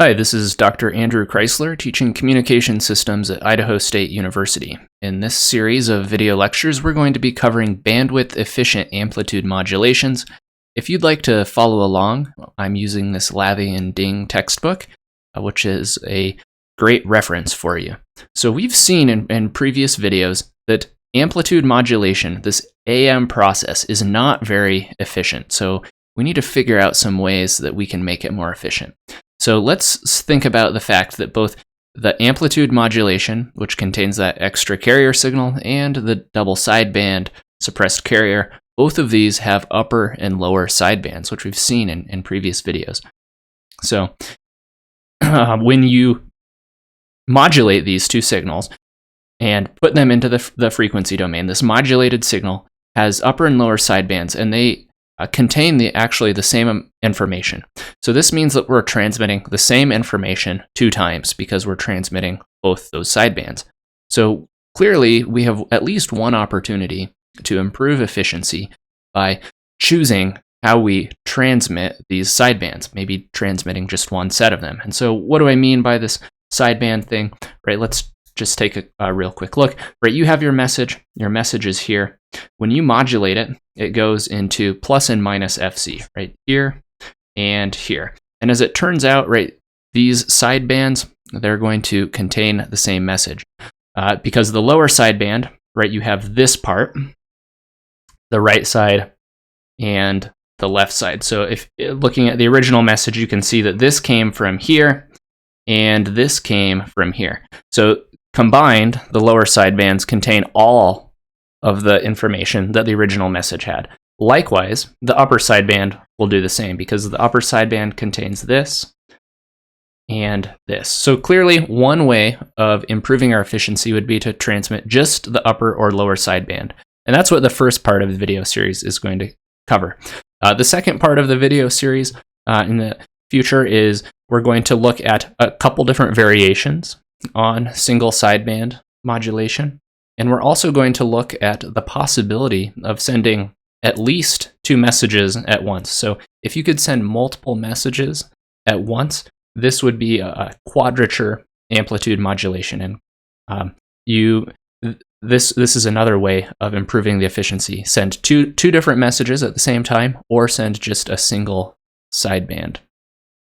Hi, this is Dr. Andrew Chrysler, teaching communication systems at Idaho State University. In this series of video lectures, we're going to be covering bandwidth-efficient amplitude modulations. If you'd like to follow along, I'm using this Lathi and Ding textbook, which is a great reference for you. So we've seen in previous videos that amplitude modulation, this AM process, is not very efficient. So we need to figure out some ways that we can make it more efficient. So let's think about the fact that both the amplitude modulation, which contains that extra carrier signal, and the double sideband suppressed carrier, both of these have upper and lower sidebands, which we've seen in previous videos. So when you modulate these two signals and put them into the frequency domain, this modulated signal has upper and lower sidebands, and they contain actually the same information. So this means that we're transmitting the same information 2 times because we're transmitting both those sidebands. So clearly we have at least one opportunity to improve efficiency by choosing how we transmit these sidebands, maybe transmitting just one set of them. And so what do I mean by this sideband thing? Right, let's just take a real quick look. Right, you have your message is here. When you modulate it, it goes into plus and minus FC, right here and here. And as it turns out, right, these sidebands, they're going to contain the same message. Because the lower sideband, right, you have this part, the right side and the left side. So if looking at the original message, you can see that this came from here and this came from here. So combined, the lower sidebands contain all of the information that the original message had. Likewise, the upper sideband will do the same because the upper sideband contains this and this. So clearly, one way of improving our efficiency would be to transmit just the upper or lower sideband. And that's what the first part of the video series is going to cover. The second part of the video series in the future is we're going to look at a couple different variations on single sideband modulation. And we're also going to look at the possibility of sending at least 2 messages at once. So if you could send multiple messages at once, this would be a quadrature amplitude modulation. And this is another way of improving the efficiency. Send two different messages at the same time, or send just a single sideband